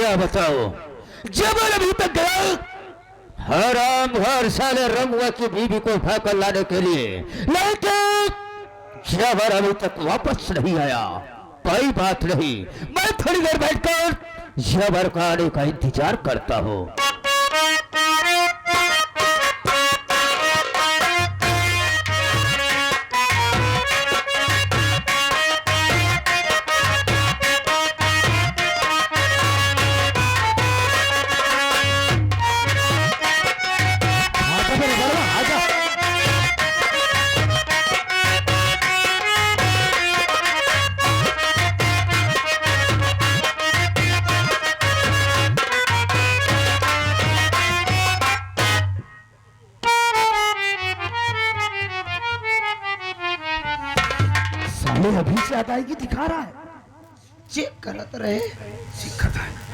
क्या बताओ, जबर अभी तक गया हराम घर साले रमुआ की बीवी को उठाकर लाने के लिए, लेकिन जबर अभी तक वापस नहीं आया। कोई बात नहीं, मैं थोड़ी देर बैठकर जबर का आने का इंतजार करता हूँ। अभी से अदायगी दिखा रहा है। चेक करत रहे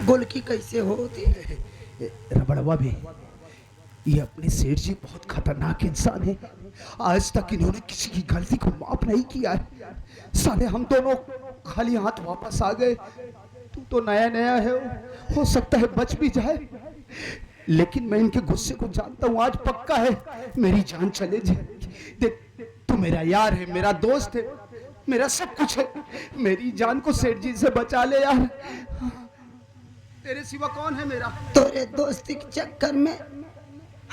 गोलकी कैसे होती। रबड़वा भी, ये अपने सेठ जी बहुत खतरनाक इंसान है। आज तक इन्होंने किसी की गलती को माफ नहीं किया है। साले हम दोनों खाली हाथ वापस आ गए। तू तो नया नया है, हो सकता है बच भी जाए, लेकिन मैं इनके गुस्से को जानता हूँ। आज पक्का है मेरी जान चले जाएगी। देख, तू मेरा यार है, मेरा दोस्त है, मेरा सब कुछ है। मेरी जान को सेठ जी से बचा ले यार। तेरे सिवा कौन है मेरा? तेरे दोस्ती के चक्कर में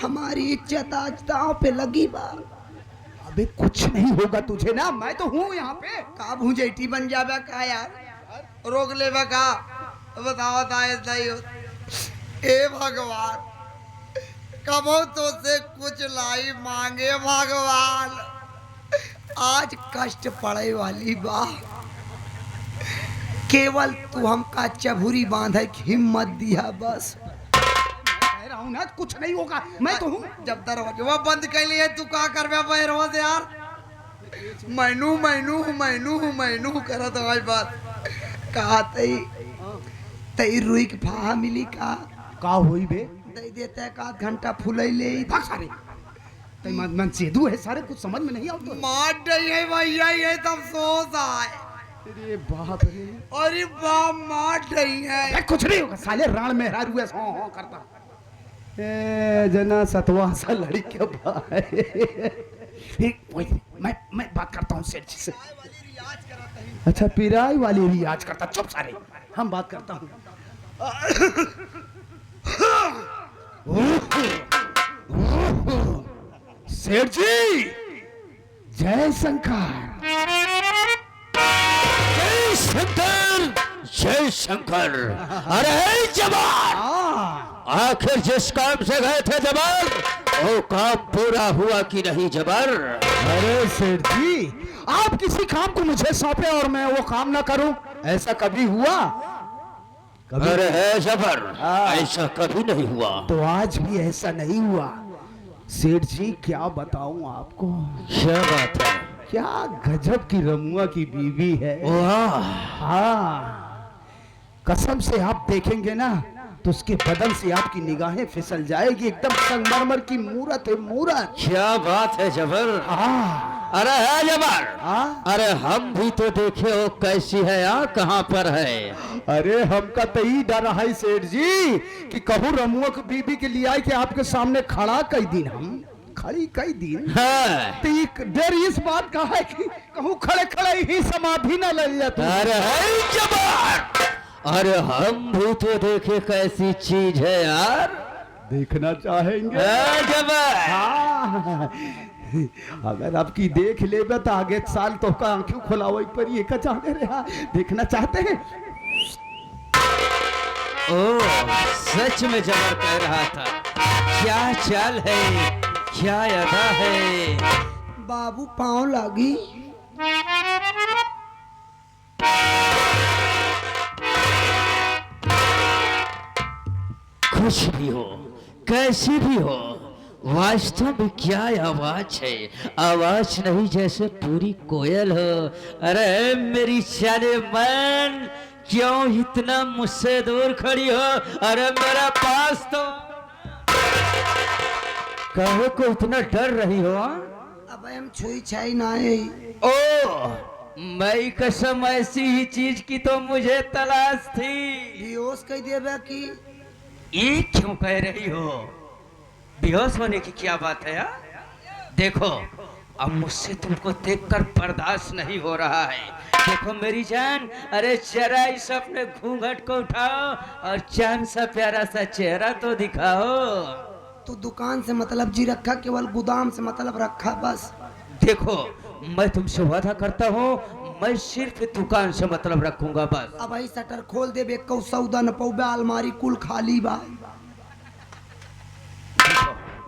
हमारी इज्जत आज दांव पे लगी बा। अबे कुछ नहीं होगा तुझे ना, मैं तो हूँ यहाँ पे। का भूजेटी बन जावे का यार, रोक ले का बताओ नहीं हो। ए भगवान, कबो तो से कुछ लाई मांगे भगवान, आज कष्ट पड़े वाली बा। केवल तू हमका चबूरी बांधे की हिम्मत दिया बस। कह रहा हूं ना कुछ नहीं होगा, मैं तो हूँ। जब दरवाजा बंद कर लिए तू का करबे पैरवा से यार। मैनू मैनू मैनू मैनू करत भाई बात। कहा तई रुई के फाहा मिली का होई बे? दे देते का घंटा फुलैले भाग सारे। मन सेधु है सारे, कुछ समझ में नहीं आता। मार रही है भैया, ये तब सोच आए। अरे बाप रे, अरे बाप मार रही है। कुछ नहीं होगा साले, राण में हरा रुआ हो करता। ए जना सतवा सा लड़की के भाई। मैं बात करता हूँ सेठ जी से। अच्छा, पिराई वाली रियाज करता। चुप सारे, हम बात करता हूँ। सेठ जी, जय शंकर। जय शंकर, जय शंकर। अरे जवान, आखिर जिस काम से गए थे जबर, वो काम पूरा हुआ कि नहीं जबर? अरे सेठ जी, आप किसी काम को मुझे सौंपे और मैं वो काम ना करूं, ऐसा कभी हुआ? कभी? अरे है जबर, ऐसा कभी नहीं हुआ। तो आज भी ऐसा नहीं हुआ। सेठ जी क्या बताऊं आपको। क्या बात है? क्या गजब की रमुआ की बीवी है। वाह। हाँ, कसम से आप देखेंगे ना तो उसके बदन से आपकी निगाहें फिसल जाएगी। एकदम संगमरमर की मूरत है, मूरत। क्या बात है जबर। अरे है जबर। अरे हम भी तो देखे हो कैसी है, यहाँ कहाँ पर है? अरे हमका तो ही डर है सेठ जी कि कहूँ रमुआ की बीबी के लिए आए कि आपके सामने खड़ा कई दिन, हम खड़ी कई दिन। हाँ। तो डर इस बात का है कि कहूँ खड़े खड़े ही समाधि न ले जाते। अरे है जबर। अरे हम भी तो देखे कैसी चीज है यार, देखना चाहेंगे जबर। हाँ, अगर आपकी देख ले तो आगे साल तो का आंखें खोलावे पर ये का चाहते रहा, देखना चाहते हैं। ओ, सच में जबर कह रहा था। क्या चाल है, क्या अदा है। बाबू पाँव लागी। कुछ भी हो, कैसी भी हो, वास्तव में क्या आवाज है। आवाज नहीं जैसे पूरी कोयल हो। अरे मेरी जाने मन, क्यों इतना मुझसे दूर खड़ी हो? अरे मेरे पास तो कहो को इतना डर रही हो? अब हम छुई छाई ना है। ओ, मैं कसम ऐसी ही चीज की तो मुझे तलाश थी। बेहोश कह देवे कि ये क्यों कह रही हो? बेहोश होने की क्या बात है यार? देखो अब मुझसे तुमको देखकर बर्दाश्त नहीं हो रहा है। देखो मेरी जान, अरे जरा इस अपने घूंघट को उठाओ और चांद सा प्यारा सा चेहरा तो दिखाओ। तू दुकान से मतलब जी रखा, केवल गोदाम से मतलब रखा बस। देखो मैं तुमसे वादा करता हूँ, मैं सिर्फ दुकान से मतलब रखूंगा बस। अब आई शटर खोल दे, बेको सौदा न पौबे, अलमारी कुल खाली बा।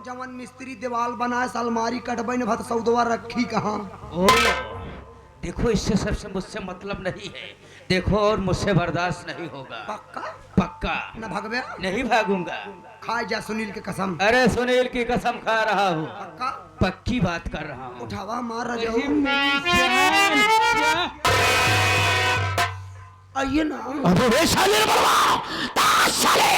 जवन मिस्त्री दीवाल बनाए अलमारी कटबे न भत सौदवा रखी कहाँ। ओ देखो इससे सबसे मुझसे मतलब नहीं है। देखो और मुझसे बर्दाश्त नहीं होगा। पक्का पक्का न भगवे, नहीं भागूंगा। खा जा सुनील के कसम। अरे सुनील की कसम खा रहा हूँ, पक्का पक्की बात कर रहा हूँ। उठावा मार अरे रहा मेरी जान, आइए ना। अबे वे साले रे बलवा, ताश साले,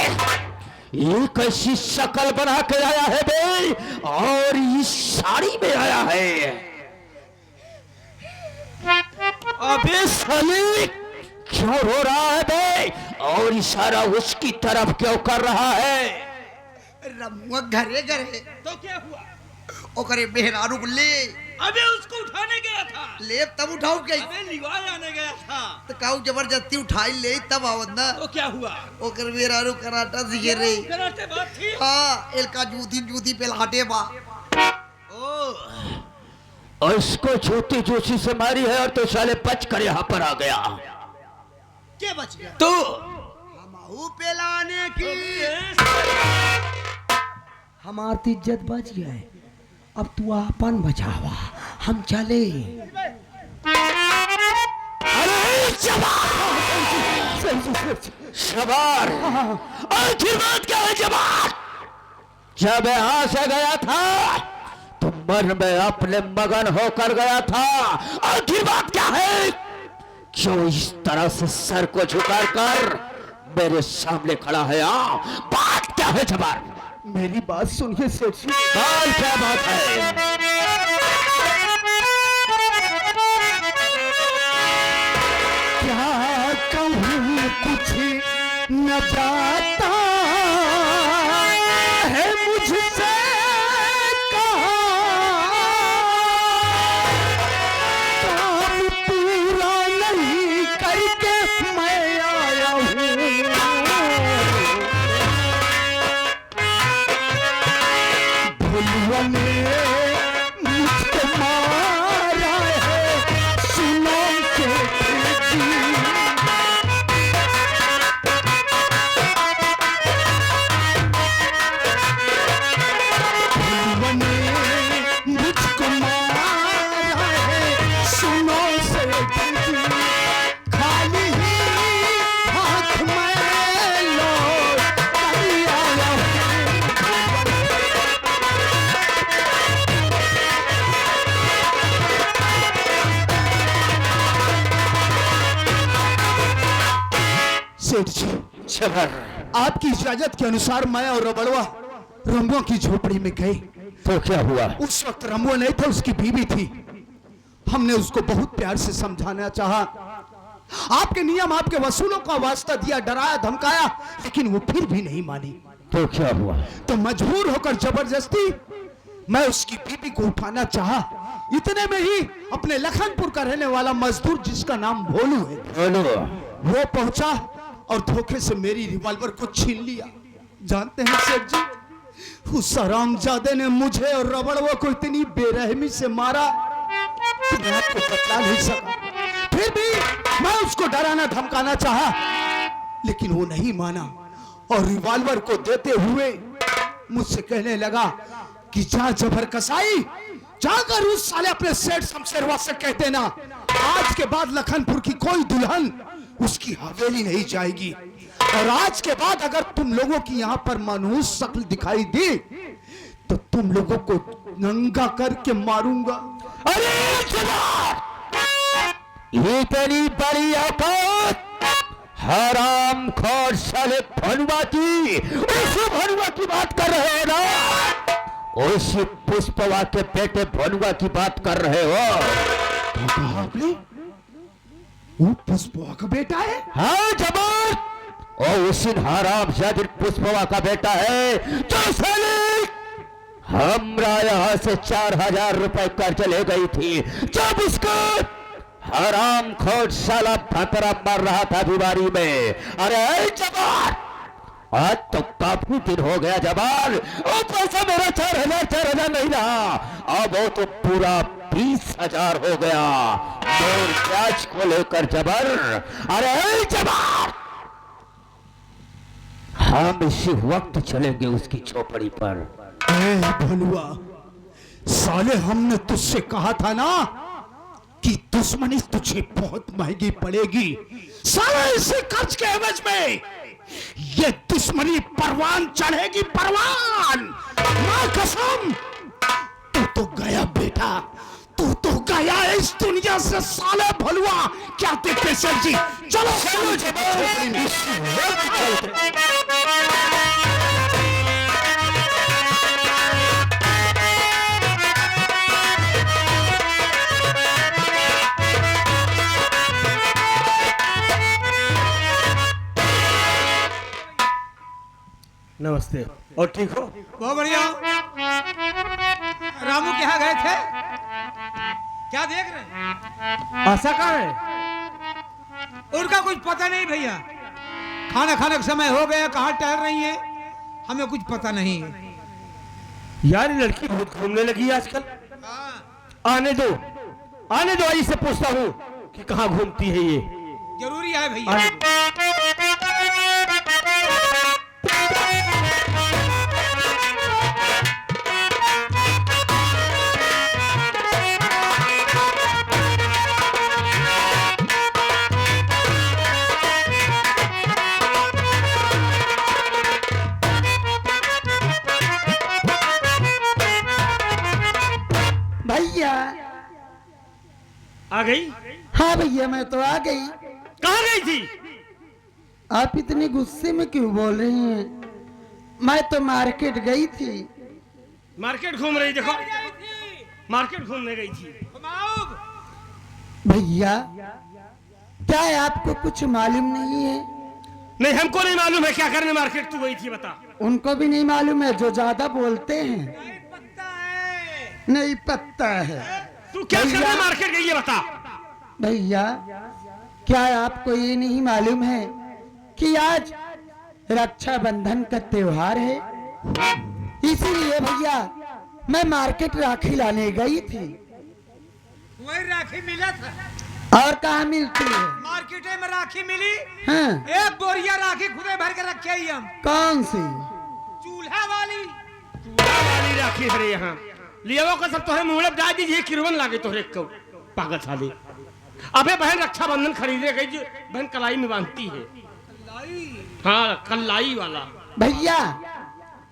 ये कैसी शक्ल बना के आया है बे, और इस साड़ी में आया है। अबे साले क्यों रो रहा है बे, और इशारा उसकी तरफ क्यों कर रहा है? रमुआ घरे घरे तो क्या हुआ? ओकरे मेहरारू को ले अबे उसको उठाने गया था। ले तब उठाऊ के अबे लिवाए आने गया था। तो काऊ जबरदस्ती उठाई ले तब आवत ना। तो क्या हुआ? ओकर मेहरारू कराटा सीखे रे। कराटे बात थी। हाँ एलका जूती जूती पे लाटे बा। और इसको छोटी जोशी से मारी है, और तो साले बच कर यहाँ पर आ गया। क्या बच गया? तो हमहू पे लाने की हमारी इज्जत बच गया है। अब तू अपन बचावा, हम चले। अरे शबार, आखिर बात क्या है जबार? जब यहां से गया था तो मन में अपने मगन होकर गया था। आखिर बात क्या है? क्यों इस तरह से सर को झुका कर मेरे सामने खड़ा है? बात क्या है जबार? मेरी बात सुनिए सेठ जी। बात क्या बात है? क्या कहूँ कुछ न जाता है मुझसे काम पूरा नहीं करके मैं आया हूँ। भुलवा ने मुझको मारा है, सुनो सेठ जी। भुलवा ने मुझको मारा है, सुनो सेठ जी। खाली ही हाथ में लौट कर आया हूँ। सेठ जी, शबर, आपकी इजाजत के अनुसार मैं और रबड़वा रमुआ की झोपड़ी में गए। तो क्या हुआ? उस वक्त रमुआ नहीं था, उसकी बीवी थी। हमने उसको बहुत प्यार से समझाना चाहा, आपके नियम आपके वसूलों का वास्ता दिया, डराया धमकाया, लेकिन वो फिर भी नहीं मानी। तो क्या हुआ? तो मजबूर होकर जबरदस्ती मैं उसकी बीवी को उठाना चाहा। इतने में ही अपने लखनपुर का रहने वाला मजदूर जिसका नाम भोलू है, बोलो। वो पहुंचा और धोखे से मेरी रिवॉल्वर को छीन लिया। जानते हैं सेठ जी, उस हरामजादे ने मुझे और रबड़वा को इतनी बेरहमी से मारा कि मैं आपको बतला नहीं सका। फिर भी मैं उसको डराना धमकाना चाहा, लेकिन वो नहीं माना और रिवॉल्वर को देते हुए मुझसे कहने लगा कि जा जबर कसाई, जाकर उस साले अपने सेठ शमशेरवा से कहते ना, आज के बाद लखनपुर की कोई दुल्हन उसकी हवेली नहीं जाएगी, और आज के बाद अगर तुम लोगों की यहाँ पर मनहूस शक्ल दिखाई दी तो तुम लोगों को नंगा करके मारूंगा। अरे जनाब, इतनी बड़ी औकात हराम खोर साले भनुआ की, उस भनुआ की बात कर रहे हो ना? उस पुष्पवा के बेटे भनुआ की बात कर रहे हो? क्या कहा आपने? वो पुष्पवा का बेटा है? हाँ जबर, और उसी हराम जादिर पुष्पवा का बेटा है जो साले हमरा यहाँ से 4,000 रुपए कर्ज ले गई थी जब उसको हराम खोट साला भतरा मर रहा था बीमारी में। अरे जबर, आज तो काफी दिन हो गया जबर, वो पैसा मेरा 4,000 नहीं रहा, अब वो तो पूरा 20,000 हो गया और ब्याज को लेकर जबर। अरे जबर, हम इसी वक्त चलेंगे उसकी झोपड़ी पर। ए भलुआ, साले हमने तुझसे कहा था ना कि दुश्मनी तुझे बहुत महंगी पड़ेगी। साले इसी कर्ज के एवज में ये दुश्मनी परवान चढ़ेगी, परवान। मां कसम, तू तो गया बेटा, तू तो गया इस दुनिया से साले भलुआ। क्या देखते सर जी, चलो चलो नमस्ते। और ठीक हो? बहुत बढ़िया हूँ। रामू के यहाँ गए थे, क्या देख रहे हैं? आशा कहाँ है? उनका कुछ पता नहीं भैया, खाना खाने का समय हो गया, कहाँ टहल रही है हमें कुछ पता नहीं है। यार ये लड़की बहुत घूमने लगी है आजकल। आने दो, आने दो, आई से पूछता हूँ कि कहाँ घूमती है ये। जरूरी है भैया। आने दो। भैया। आ गई? हाँ भैया, मैं तो आ गई। कहाँ गई थी? आप इतने गुस्से में क्यों बोल रही हैं? मैं तो मार्केट गई थी। मार्केट घूम रही, देखो मार्केट घूमने गई थी। भैया, क्या आपको कुछ मालूम नहीं है? नहीं, हमको नहीं मालूम है क्या करने मार्केट तू गई थी, बता। उनको भी नहीं मालूम है जो ज्यादा बोलते हैं। नहीं पता है। तू क्या भैया। करने मार्केट गई है, बता। भैया, क्या आपको ये नहीं मालूम है कि आज रक्षाबंधन का त्योहार है? इसीलिए भैया मैं मार्केट राखी लाने गई थी। वही राखी मिला था, और कहाँ मिलती है? मार्केट में राखी मिली। हाँ, एक बोरिया राखी खुदे भर के रखे ही हम। कौन सी? चूल्हा वाली। वाली राखी है यहाँ लिया का सब तोहरे मुंह डाल दीजिए, किरवन लागे तोहरे को पागल साले। अबे बहन रक्षाबंधन खरीदे गई जो बहन कलाई में बांधती है। हाँ, कलाई वाला। भैया,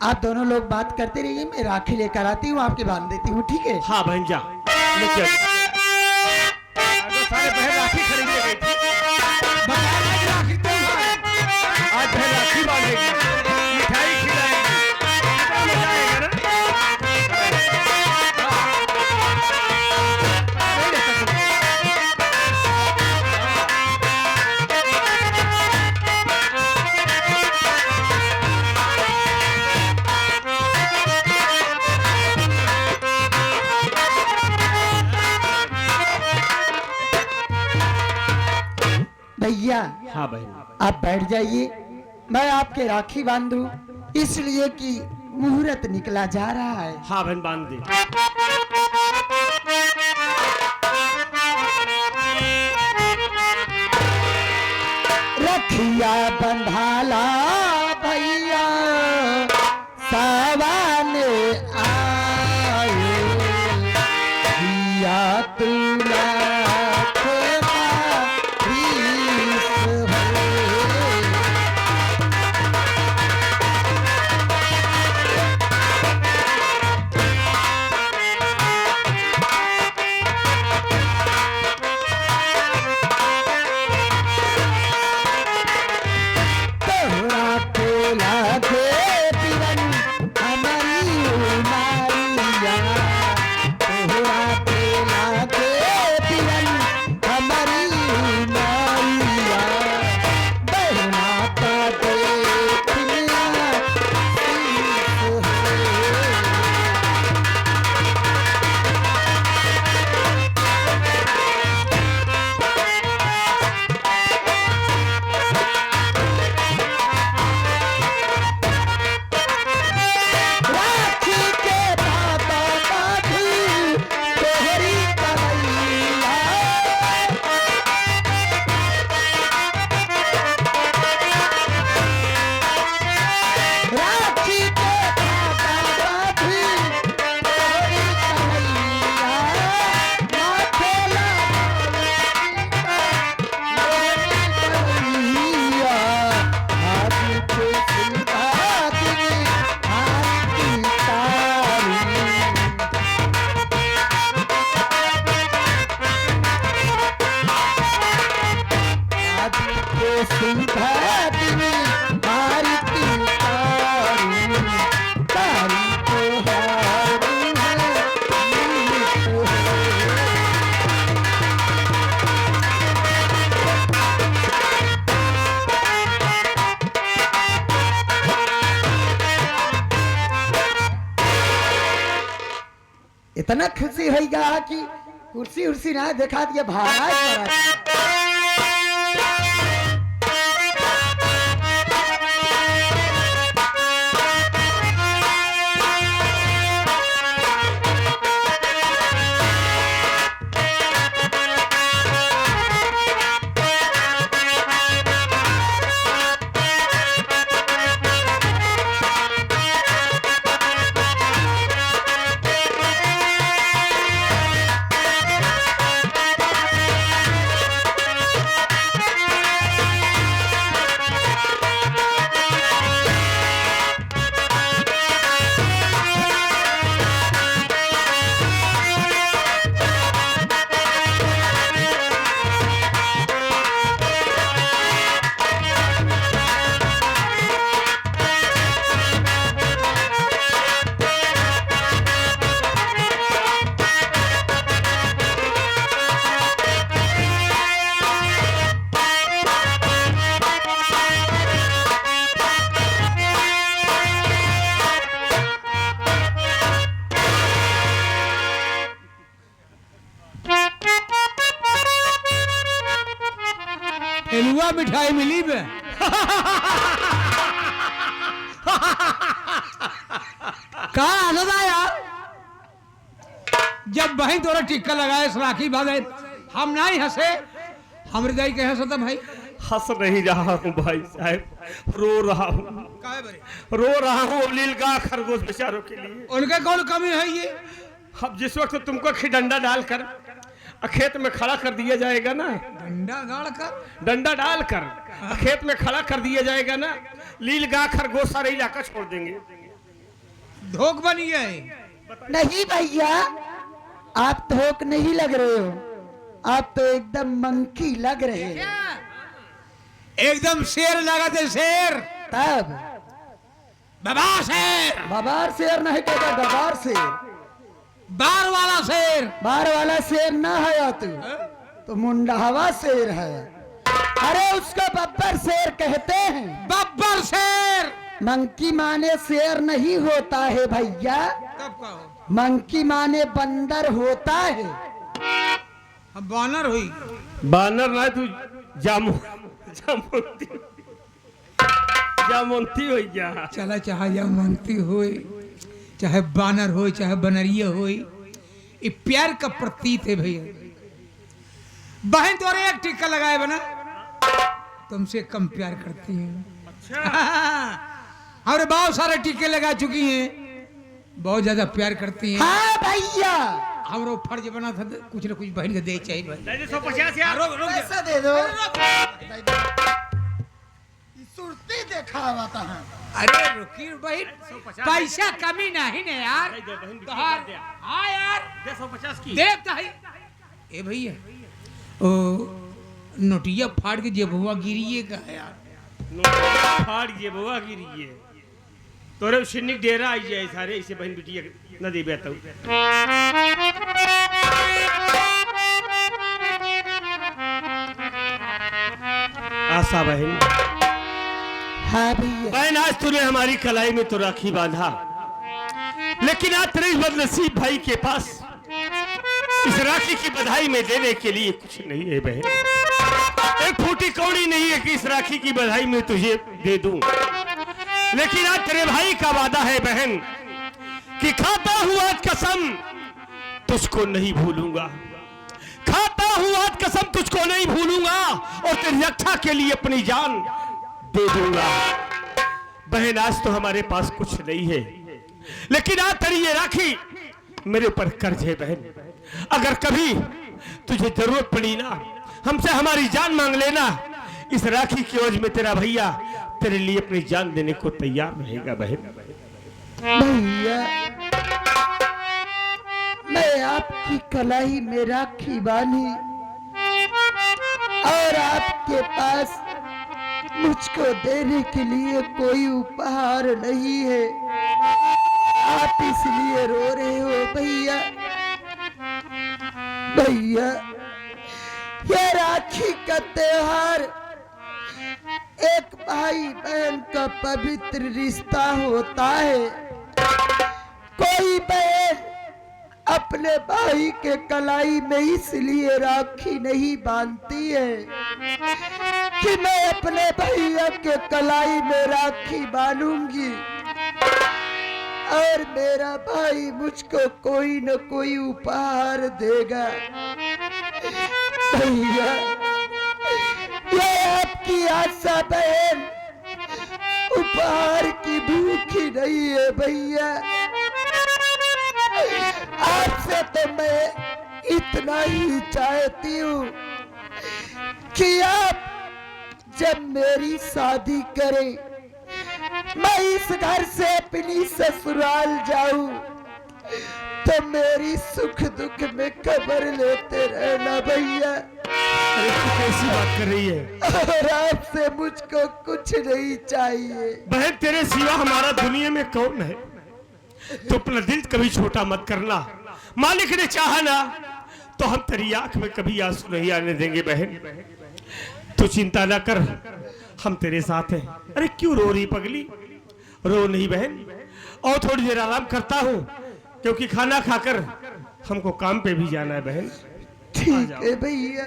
आप दोनों लोग बात करते रहिए, मैं राखी लेकर आती हूँ, आपके बांध देती हूँ, ठीक है? हाँ बहन जा लेके सारे बहन राखी खरीदने गई थी। राखी तो आज बहन राखी बांधेगी, मिठाई खिलाएगी, कितना मजा आएगा ना। भैया, हाँ बहन, आप बैठ जाइए, मैं आपके राखी बांधू, इसलिए कि मुहूर्त निकला जा रहा है। हाँ बहन बांध दे। रखिया बंधाला भैया, सावन आए, भैया तुला काली भातिनी हारी की तारी तारी को हारी इतना खुशी होगा कि कुर्सी उर्सी ना देखा दिया भाग एलुआ मिठाई मिली बे का आनंद आया जब बहन तोरा टिक्का लगाए सलाखी भागे हम नहीं हंसे हमरे दाई के हंसता भाई हंस नहीं रहा हूँ भाई साहब, रो रहा हूँ, काहे बरे रो रहा हूँ नीलगाय खरगोश बेचारों के लिए। उनका कौन कमी है ये? अब जिस वक्त तुमको डंडा डालकर खेत में खड़ा कर दिया जाएगा ना, डंडा गाड़ कर डंडा डालकर खेत में खड़ा कर दिया जाएगा ना, नीलगाय खरगोश सारे इलाका छोड़ देंगे। धोख बनी है। नहीं भैया, आप धोख नहीं लग रहे हो, आप तो एकदम मंकी लग रहे हैं। एकदम शेर लगा थे शेर, तब बाबा शेर, बबार शेर नहीं कहता, गबार शेर, बार वाला शेर। बार वाला शेर ना है तू, तो मुंडावा शेर है। अरे उसको बब्बर शेर कहते हैं। बब्बर शेर मंकी माने शेर नहीं होता है भैया, तब का हो? मंकी माने बंदर होता है। अब बानर हुई। बानर ना तू जामुनती जामुनती हो गया। चला चाहे जामुनती होए, चाहे बानर हो, चाहे बनरिया हो, ये प्यार का प्रतीक है भैया। बहन तो एक टीका लगाए बना, तुमसे कम प्यार करती है। और बहुत सारे टीके लगा चुकी हैं, बहुत ज्यादा प्यार करती हैं। हाँ भैया, हमरो फर्ज बना था कुछ न कुछ बहन के दे चाहिए भाई। 150 यार, पैसा दे दो। सुरती देखा हुआ था। अरे रुकी बहन, पैसा कमी नहीं ना यार। हाँ यार, 150 की देखता है। ए भैया, ओ नोटिया फाड़ के जेबुआ गिरिए का यार, फाड़ ये बउआ गिरी है तोरे सिन्नी डेरा आई जाए सारे इसे बहन बिटिया न दे बेता आशा बहन। हाँ भैया, बहन आज तूने हमारी कलाई में तो राखी बांधा, लेकिन आज तेरे बदनसीब भाई के पास इस राखी की बधाई में देने के लिए कुछ नहीं है बहन। एक फूटी कौड़ी नहीं है कि इस राखी की बधाई में तुझे दे दूं, लेकिन आज तेरे भाई का वादा है बहन कि खाता हूं आज कसम तुझको नहीं भूलूंगा, खाता हूं आज कसम तुझको नहीं भूलूंगा और तेरी रक्षा के लिए अपनी जान दे दूंगा। बहन आज तो हमारे पास कुछ नहीं है, लेकिन आज तेरी ये राखी मेरे ऊपर कर्ज है बहन। अगर कभी तुझे जरूरत पड़ी ना, हमसे हमारी जान मांग लेना, इस राखी की ओर में तेरा भैया तेरे लिए अपनी जान देने को तैयार रहेगा बहन। भैया मैं आपकी कलाई में राखी बांधी और आपके पास मुझको देने के लिए कोई उपहार नहीं है, आप इसलिए रो रहे हो भैया। भैया, ये राखी का त्योहार एक भाई बहन का पवित्र रिश्ता होता है। कोई बहन अपने भाई के कलाई में इसलिए राखी नहीं बांधती है कि मैं अपने भैया के कलाई में राखी बांधूंगी और मेरा भाई मुझको कोई न कोई उपहार देगा। भैया, ये आपकी आशा बहन उपहार की भूखी नहीं है भैया। आपसे तो मैं इतना ही चाहती हूँ कि आप जब मेरी शादी करें, मैं इस घर से अपनी ससुराल जाऊं, तो मेरी सुख दुख में खबर लेते रहना भैया। अरे तू कैसी बात कर रही है? और आपसे मुझको कुछ नहीं चाहिए। बहन, तेरे सिवा हमारा दुनिया में कौन है? तो अपना दिल कभी छोटा मत करना। मालिक ने चाहा ना तो हम तेरी आंख में कभी आंसू नहीं आने देंगे। बहन, तू चिंता ना कर, हम तेरे साथ हैं। अरे क्यों रो रही पगली? रो नहीं बहन, और थोड़ी देर आराम करता हूँ, क्योंकि खाना खाकर हमको काम पे भी जाना है। बहन, ठीक है भैया।